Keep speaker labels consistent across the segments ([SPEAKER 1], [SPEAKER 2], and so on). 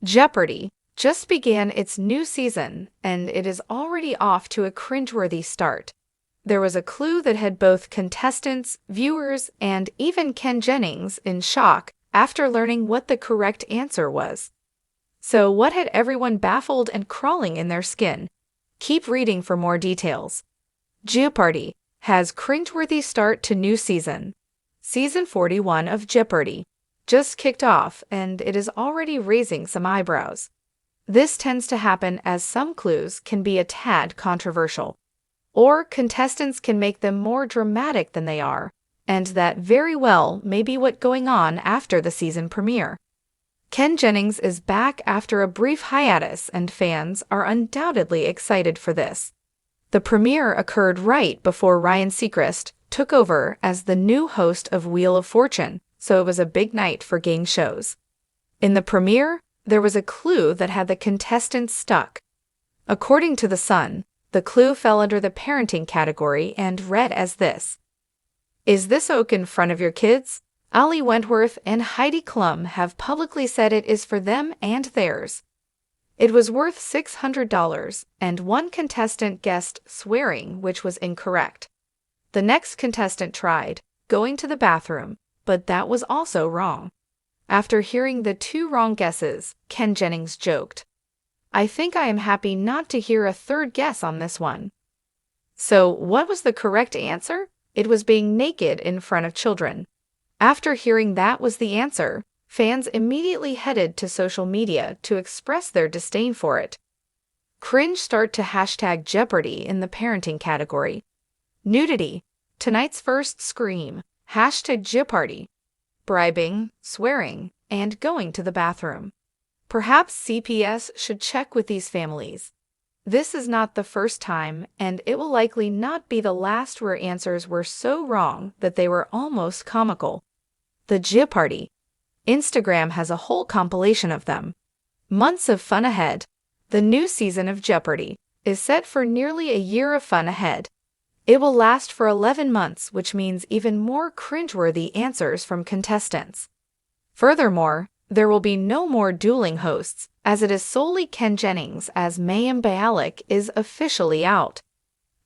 [SPEAKER 1] Jeopardy! Just began its new season, and it is already off to a cringeworthy start. There was a clue that had both contestants, viewers, and even Ken Jennings in shock after learning what the correct answer was. So what had everyone baffled and crawling in their skin? Keep reading for more details. Jeopardy! Has cringeworthy start to new season. Season 41 of Jeopardy! Just kicked off, and it is already raising some eyebrows. This tends to happen as some clues can be a tad controversial, or contestants can make them more dramatic than they are, and that very well may be what's going on after the season premiere. Ken Jennings is back after a brief hiatus, and fans are undoubtedly excited for this. The premiere occurred right before Ryan Seacrest took over as the new host of Wheel of Fortune, so it was a big night for game shows. In the premiere, there was a clue that had the contestants stuck. According to The Sun, the clue fell under the parenting category and read as this: "Is this oak in front of your kids? Ali Wentworth and Heidi Klum have publicly said it is for them and theirs." It was worth $600, and one contestant guessed swearing, which was incorrect. The next contestant tried going to the bathroom, but that was also wrong. After hearing the two wrong guesses, Ken Jennings joked, "I think I am happy not to hear a third guess on this one." So what was the correct answer? It was being naked in front of children. After hearing that was the answer, fans immediately headed to social media to express their disdain for it. Cringe start to hashtag Jeopardy in the parenting category. Nudity, tonight's first scream, hashtag Jeopardy. Bribing, swearing, and going to the bathroom. Perhaps CPS should check with these families. This is not the first time, and it will likely not be the last where answers were so wrong that they were almost comical. The Jeopardy! Instagram has a whole compilation of them. Months of fun ahead. The new season of Jeopardy! Is set for nearly a year of fun ahead. It will last for 11 months, which means even more cringeworthy answers from contestants. Furthermore, there will be no more dueling hosts, as it is solely Ken Jennings, as Mayim Bialik is officially out.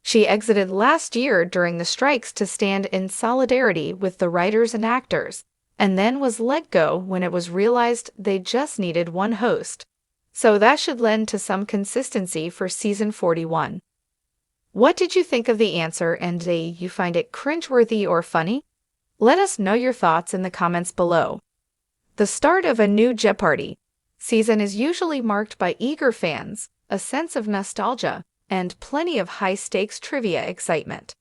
[SPEAKER 1] She exited last year during the strikes to stand in solidarity with the writers and actors, and then was let go when it was realized they just needed one host. So that should lend to some consistency for season 41. What did you think of the answer, and do you find it cringeworthy or funny? Let us know your thoughts in the comments below. The start of a new Jeopardy! Season is usually marked by eager fans, a sense of nostalgia, and plenty of high-stakes trivia excitement.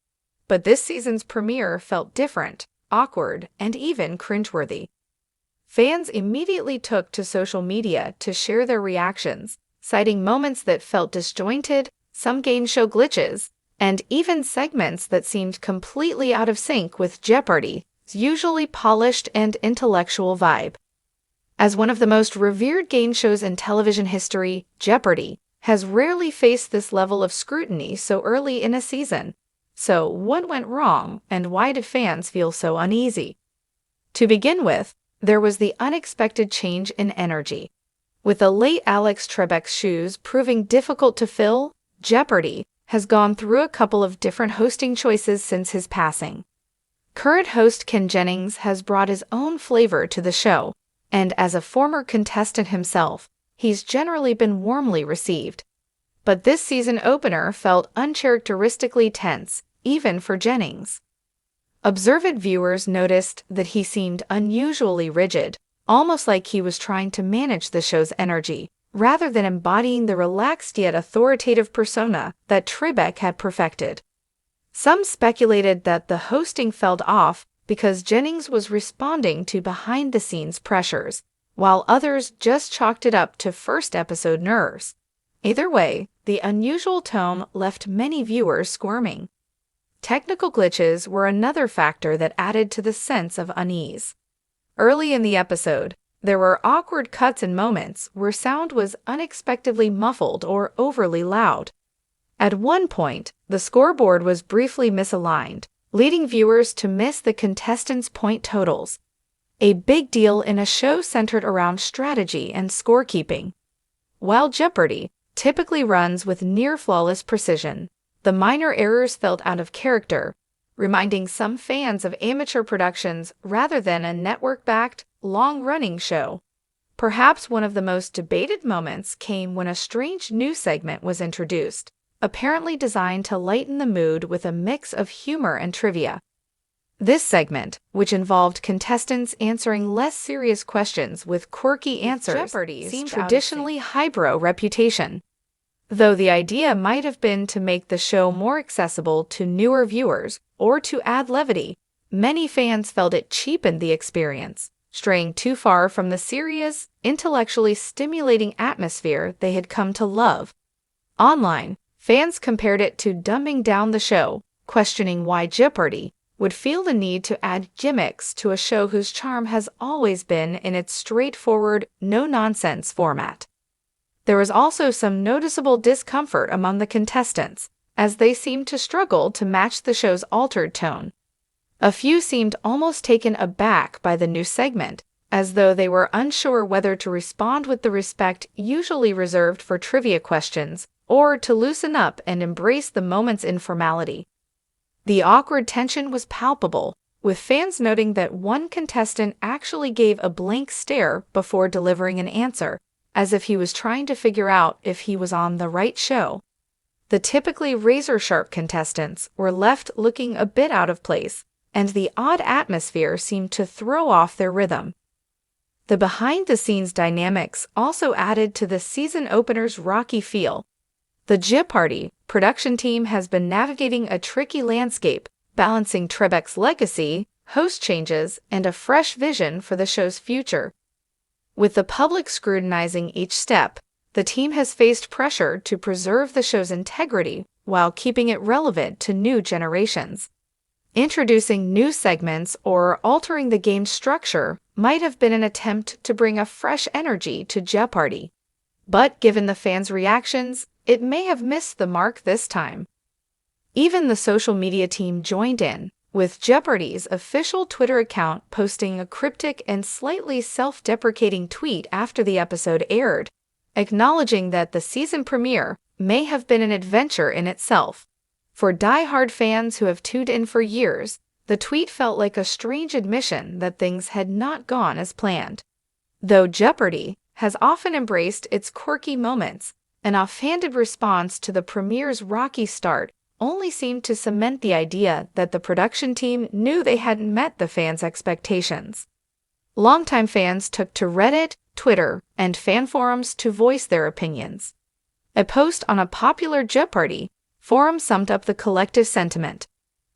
[SPEAKER 1] But this season's premiere felt different, awkward, and even cringeworthy. Fans immediately took to social media to share their reactions, citing moments that felt disjointed, some game show glitches, and even segments that seemed completely out of sync with Jeopardy's usually polished and intellectual vibe. As one of the most revered game shows in television history, Jeopardy! Has rarely faced this level of scrutiny so early in a season. So what went wrong, and why did fans feel so uneasy? To begin with, there was the unexpected change in energy. With the late Alex Trebek's shoes proving difficult to fill, Jeopardy! Has gone through a couple of different hosting choices since his passing. Current host Ken Jennings has brought his own flavor to the show, and as a former contestant himself, he's generally been warmly received. But this season opener felt uncharacteristically tense, even for Jennings. Observant viewers noticed that he seemed unusually rigid, almost like he was trying to manage the show's energy, rather than embodying the relaxed yet authoritative persona that Trebek had perfected. Some speculated that the hosting felt off because Jennings was responding to behind-the-scenes pressures, while others just chalked it up to first episode nerves. Either way, the unusual tone left many viewers squirming. Technical glitches were another factor that added to the sense of unease. Early in the episode, there were awkward cuts and moments where sound was unexpectedly muffled or overly loud. At one point, the scoreboard was briefly misaligned, leading viewers to miss the contestants' point totals. a big deal in a show centered around strategy and scorekeeping. While Jeopardy typically runs with near-flawless precision, the minor errors felt out of character, reminding some fans of amateur productions rather than a network-backed, long-running show. Perhaps one of the most debated moments came when a strange new segment was introduced, apparently designed to lighten the mood with a mix of humor and trivia. This segment, which involved contestants answering less serious questions with quirky answers, Jeopardy's traditionally highbrow reputation. Though the idea might have been to make the show more accessible to newer viewers or to add levity, many fans felt it cheapened the experience, straying too far from the serious, intellectually stimulating atmosphere they had come to love. Online, fans compared it to dumbing down the show, questioning why Jeopardy would feel the need to add gimmicks to a show whose charm has always been in its straightforward, no-nonsense format. There was also some noticeable discomfort among the contestants, as they seemed to struggle to match the show's altered tone. A few seemed almost taken aback by the new segment, as though they were unsure whether to respond with the respect usually reserved for trivia questions, or to loosen up and embrace the moment's informality. The awkward tension was palpable, with fans noting that one contestant actually gave a blank stare before delivering an answer, as if he was trying to figure out if he was on the right show. The typically razor-sharp contestants were left looking a bit out of place, and the odd atmosphere seemed to throw off their rhythm. The behind-the-scenes dynamics also added to the season opener's rocky feel. The Jeopardy production team has been navigating a tricky landscape, balancing Trebek's legacy, host changes, and a fresh vision for the show's future. With the public scrutinizing each step, the team has faced pressure to preserve the show's integrity while keeping it relevant to new generations. Introducing new segments or altering the game's structure might have been an attempt to bring a fresh energy to Jeopardy. But given the fans' reactions, it may have missed the mark this time. Even the social media team joined in, with Jeopardy's official Twitter account posting a cryptic and slightly self-deprecating tweet after the episode aired, acknowledging that the season premiere may have been an adventure in itself. For die-hard fans who have tuned in for years, the tweet felt like a strange admission that things had not gone as planned. Though Jeopardy has often embraced its quirky moments, an offhanded response to the premiere's rocky start only seemed to cement the idea that the production team knew they hadn't met the fans' expectations. Longtime fans took to Reddit, Twitter, and fan forums to voice their opinions. A post on a popular Jeopardy forum summed up the collective sentiment: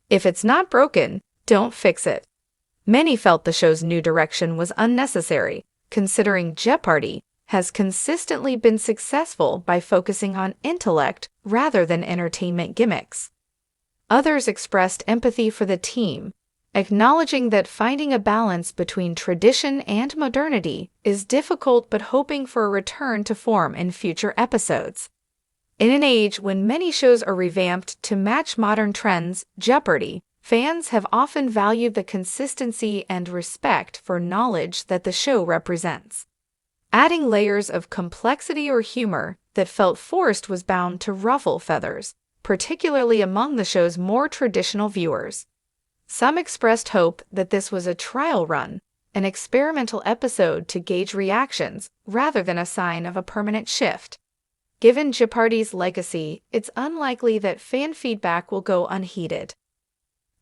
[SPEAKER 1] "If it's not broken, don't fix it." Many felt the show's new direction was unnecessary, considering Jeopardy has consistently been successful by focusing on intellect rather than entertainment gimmicks. Others expressed empathy for the team, acknowledging that finding a balance between tradition and modernity is difficult, but hoping for a return to form in future episodes. In an age when many shows are revamped to match modern trends, Jeopardy! Fans have often valued the consistency and respect for knowledge that the show represents. Adding layers of complexity or humor that felt forced was bound to ruffle feathers, particularly among the show's more traditional viewers. Some expressed hope that this was a trial run, an experimental episode to gauge reactions rather than a sign of a permanent shift. Given Jeopardy's legacy, it's unlikely that fan feedback will go unheeded.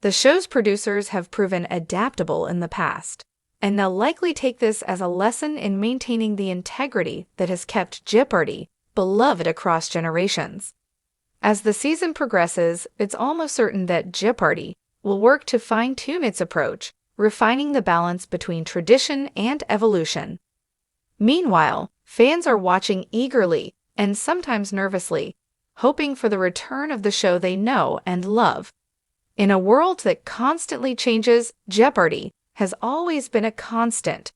[SPEAKER 1] The show's producers have proven adaptable in the past, and they'll likely take this as a lesson in maintaining the integrity that has kept Jeopardy! Beloved across generations. As the season progresses, it's almost certain that Jeopardy! Will work to fine-tune its approach, refining the balance between tradition and evolution. Meanwhile, fans are watching eagerly and sometimes nervously, hoping for the return of the show they know and love. In a world that constantly changes, Jeopardy! Has always been a constant,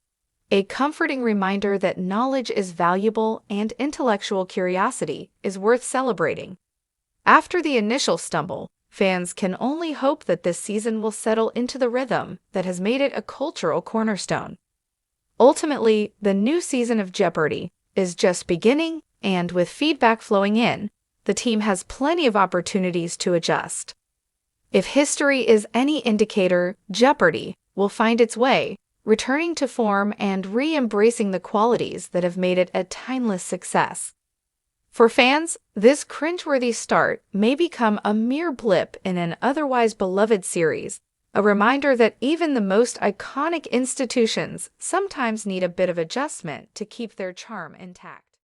[SPEAKER 1] a comforting reminder that knowledge is valuable and intellectual curiosity is worth celebrating. After the initial stumble, Fans can only hope that this season will settle into the rhythm that has made it a cultural cornerstone. Ultimately, the new season of Jeopardy is just beginning, and with feedback flowing in, the team has plenty of opportunities to adjust. If history is any indicator, Jeopardy will find its way, returning to form and re-embracing the qualities that have made it a timeless success. For fans, this cringeworthy start may become a mere blip in an otherwise beloved series, a reminder that even the most iconic institutions sometimes need a bit of adjustment to keep their charm intact.